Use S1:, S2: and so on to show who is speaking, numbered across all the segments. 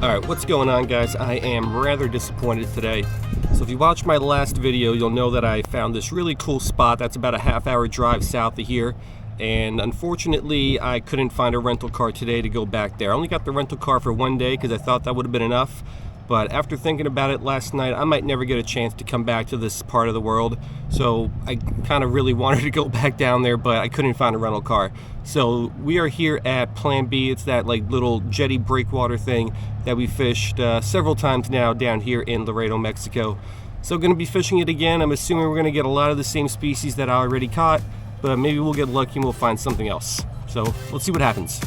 S1: Alright, what's going on, guys? I am rather disappointed today. So if you watched my last video, you'll know that I found this really cool spot that's about a half-hour drive south of here. And unfortunately, I couldn't find a rental car today to go back there. I only got the rental car for one day because I thought that would have been enough. But after thinking about it last night, I might never get a chance to come back to this part of the world. So I kind of really wanted to go back down there, but I couldn't find a rental car. So we are here at Plan B. It's that like little jetty breakwater thing that we fished several times now down here in Loreto, Mexico. So going to be fishing it again. I'm assuming we're going to get a lot of the same species that I already caught, but maybe we'll get lucky and we'll find something else. So let's see what happens.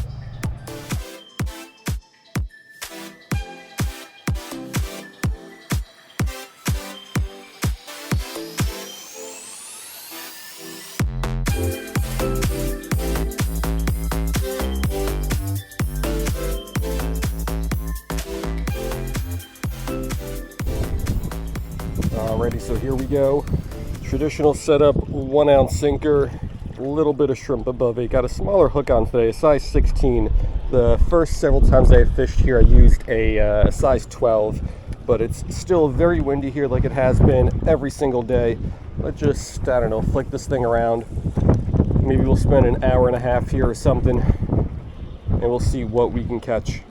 S1: Alrighty, so here we go. Traditional setup, 1 ounce sinker, a little bit of shrimp above it. Got a smaller hook on today, a size 16. The first several times I fished here, I used a size 12, but it's still very windy here like it has been every single day. Let's just, I don't know, flick this thing around. Maybe we'll spend an hour and a half here or something, and we'll see what we can catch.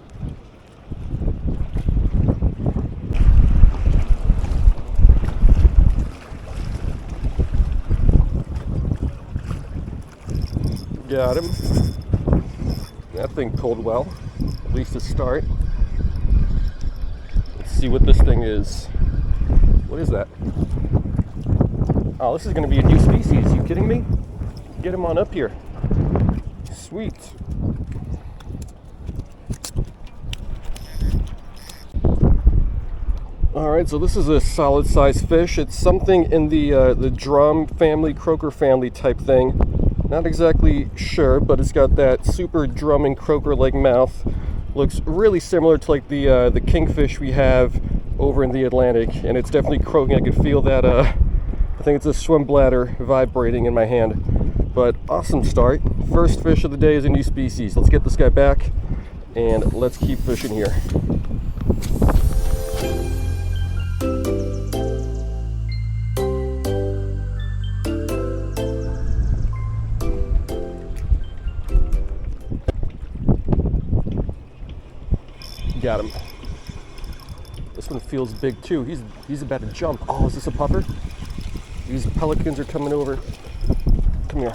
S1: Got him. That thing pulled well, at least to start. Let's see what this thing is. What is that? Oh, this is going to be a new species. You kidding me? Get him on up here. Sweet. Alright, so this is a solid sized fish. It's something in the drum family, croaker family type thing. Not exactly sure, but it's got that super drum and croaker-like mouth. Looks really similar to like the kingfish we have over in the Atlantic, and it's definitely croaking. I can feel that. I think it's a swim bladder vibrating in my hand. But awesome start. First fish of the day is a new species. Let's get this guy back, and let's keep fishing here. Got him. This one feels big too. He's about to jump. Oh, is this a puffer? These pelicans are coming over. Come here.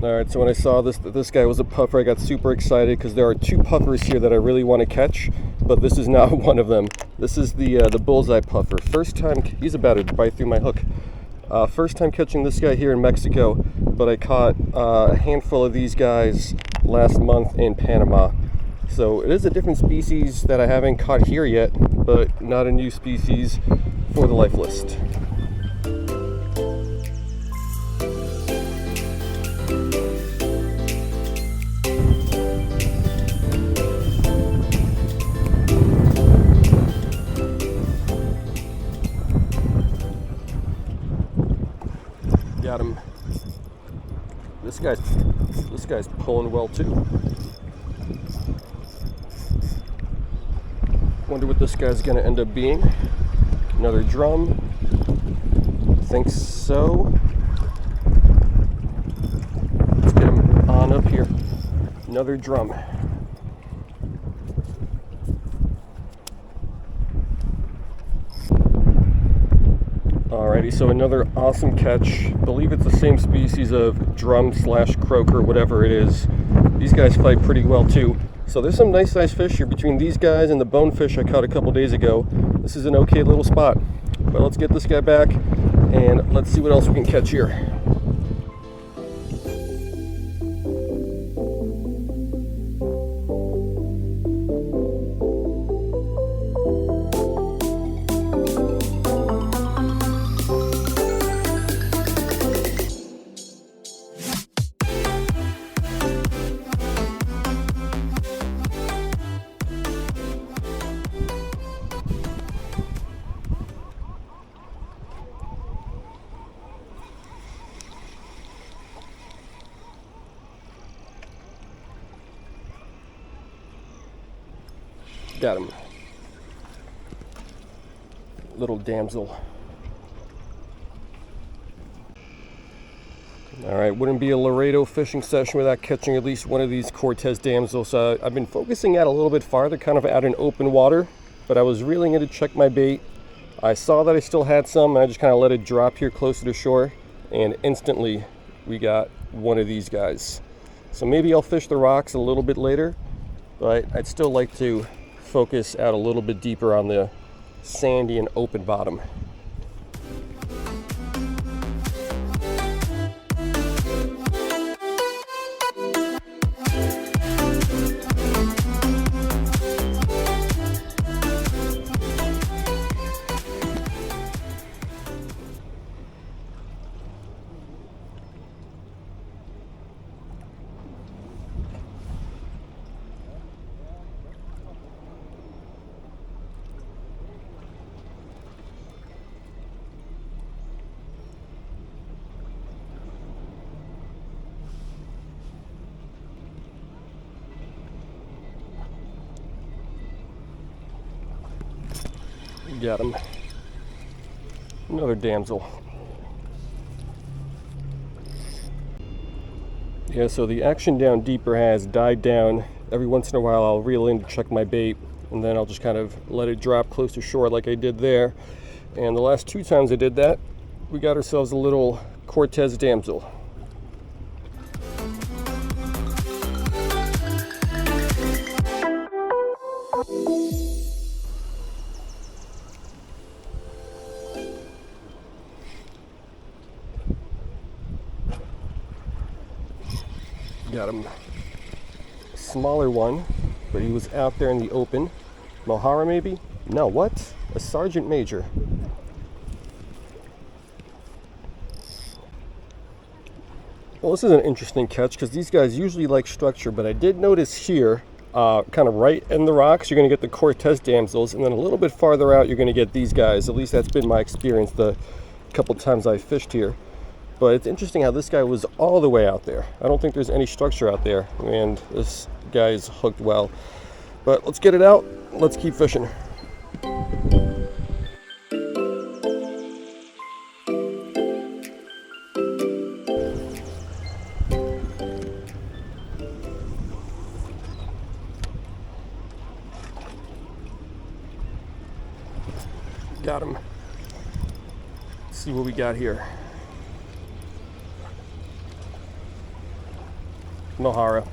S1: Alright, so when I saw this guy was a puffer, I got super excited because there are 2 puffers here that I really want to catch, but this is not one of them. This is the bullseye puffer. First time, he's about to bite through my hook. First time catching this guy here in Mexico, but I caught a handful of these guys last month in Panama. So it is a different species that I haven't caught here yet, but not a new species for the life list. Got him. This guy's pulling well too. Wonder what this guy's gonna end up being. Another drum. Think so. Let's get him on up here. Another drum. Alrighty, so another awesome catch. I believe it's the same species of drum / croaker, whatever it is. These guys fight pretty well too. So there's some nice sized fish here between these guys and the bonefish I caught a couple days ago. This is an okay little spot. But let's get this guy back and let's see what else we can catch here. Got him. Little damsel. Alright, wouldn't be a Loreto fishing session without catching at least one of these Cortez damsels. I've been focusing out a little bit farther, kind of out in open water, but I was reeling in to check my bait. I saw that I still had some, and I just kind of let it drop here closer to shore, and instantly we got one of these guys. So maybe I'll fish the rocks a little bit later, but I'd still like to focus out a little bit deeper on the sandy and open bottom. Got him. Another damsel. Yeah, so the action down deeper has died down. Every once in a while I'll reel in to check my bait, and then I'll just kind of let it drop close to shore like I did there. And the last 2 times I did that, we got ourselves a little Cortez damsel. Got him. Smaller one, but he was out there in the open. Mohara maybe? No, what? A sergeant major. Well, this is an interesting catch because these guys usually like structure, but I did notice here, kind of right in the rocks, you're going to get the Cortez damsels, and then a little bit farther out, you're going to get these guys. At least that's been my experience the couple times I fished here. But it's interesting how this guy was all the way out there. I don't think there's any structure out there, and this guy's hooked well. But let's get it out. Let's keep fishing. Got him. Let's see what we got here. Mohara.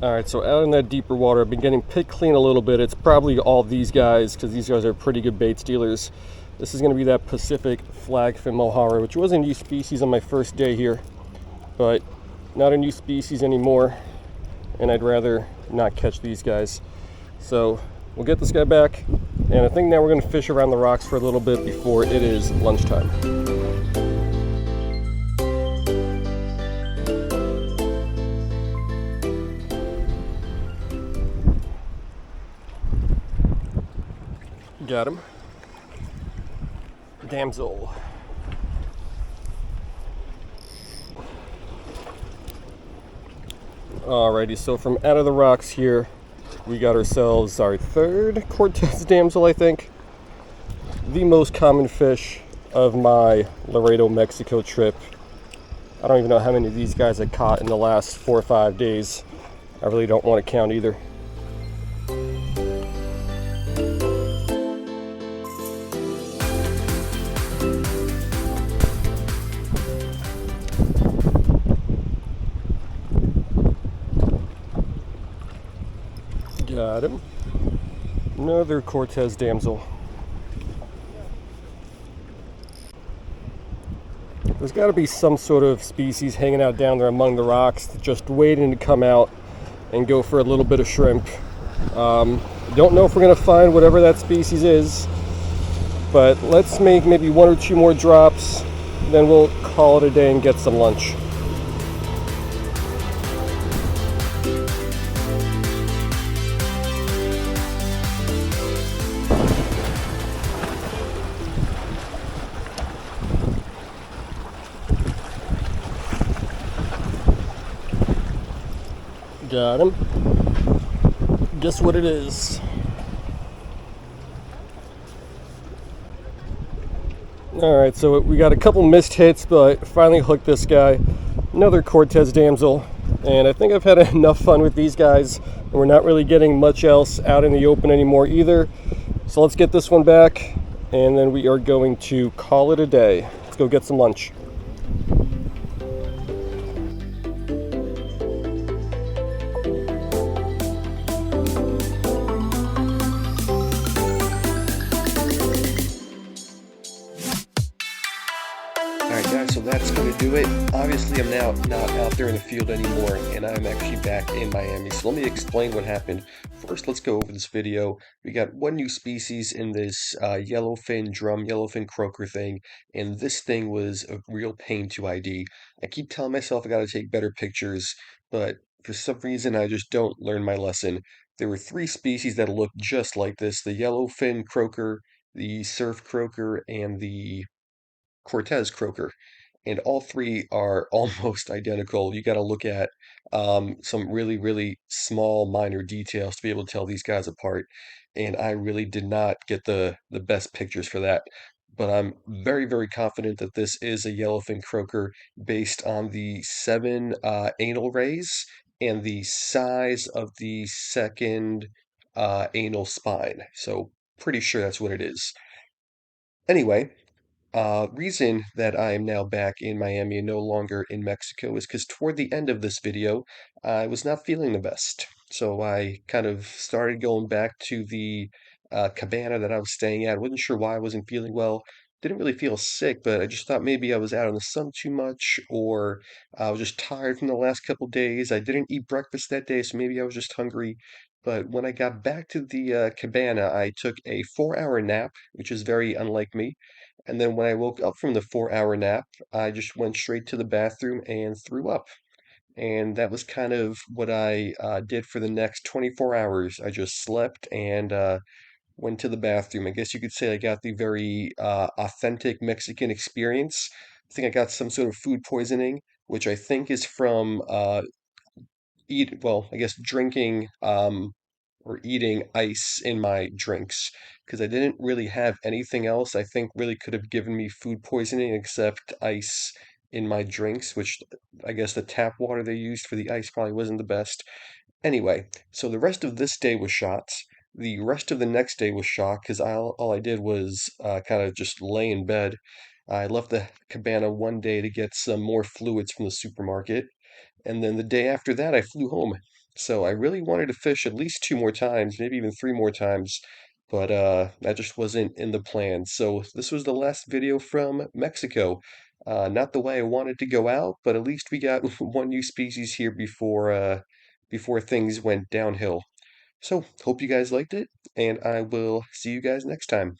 S1: Alright, so out in that deeper water, I've been getting picked clean a little bit. It's probably all these guys, because these guys are pretty good bait stealers. This is going to be that Pacific flagfin Mohara, which was a new species on my first day here, but not a new species anymore, and I'd rather not catch these guys. So we'll get this guy back, and I think now we're going to fish around the rocks for a little bit before it is lunchtime. Got him. Damsel. Alrighty, so from out of the rocks here, we got ourselves our 3rd Cortez damsel, I think. The most common fish of my Loreto, Mexico trip. I don't even know how many of these guys I caught in the last 4 or 5 days. I really don't want to count either. Got him. Another Cortez damsel. There's got to be some sort of species hanging out down there among the rocks, just waiting to come out and go for a little bit of shrimp. Don't know if we're going to find whatever that species is, but let's make maybe 1 or 2 more drops, then we'll call it a day and get some lunch. Got him. Guess what it is? Alright, so we got a couple missed hits, but finally hooked this guy. Another Cortez damsel. And I think I've had enough fun with these guys. And we're not really getting much else out in the open anymore either. So let's get this one back, and then we are going to call it a day. Let's go get some lunch. Alright guys, so that's going to do it. Obviously I'm now not out there in the field anymore, and I'm actually back in Miami. So let me explain what happened. First, let's go over this video. We got one new species in this yellowfin croaker thing, and this thing was a real pain to ID. I keep telling myself I got to take better pictures, but for some reason I just don't learn my lesson. There were three species that looked just like this: the yellowfin croaker, the surf croaker, and the Cortez croaker, and all three are almost identical. You got to look at some really, really small, minor details to be able to tell these guys apart. And I really did not get the best pictures for that. But I'm very, very confident that this is a yellowfin croaker based on the seven anal rays and the size of the second anal spine. So pretty sure that's what it is. Anyway, reason that I am now back in Miami and no longer in Mexico is because toward the end of this video, I was not feeling the best. So I kind of started going back to the cabana that I was staying at. Wasn't sure why I wasn't feeling well. Didn't really feel sick, but I just thought maybe I was out in the sun too much, or I was just tired from the last couple days. I didn't eat breakfast that day, so maybe I was just hungry. But when I got back to the cabana, I took a 4-hour nap, which is very unlike me. And then when I woke up from the 4-hour nap, I just went straight to the bathroom and threw up. And that was kind of what I did for the next 24 hours. I just slept and went to the bathroom. I guess you could say I got the very authentic Mexican experience. I think I got some sort of food poisoning, which I think is from I guess drinking or eating ice in my drinks because I didn't really have anything else I think really could have given me food poisoning except ice in my drinks, which I guess the tap water they used for the ice probably wasn't the best. Anyway, so the rest of this day was shot. The rest of the next day was shot because all I did was kind of just lay in bed. I left the cabana one day to get some more fluids from the supermarket. And then the day after that, I flew home. So I really wanted to fish at least two more times, maybe even three more times, but that just wasn't in the plan. So this was the last video from Mexico. Not the way I wanted to go out, but at least we got one new species here before things went downhill. So hope you guys liked it, and I will see you guys next time.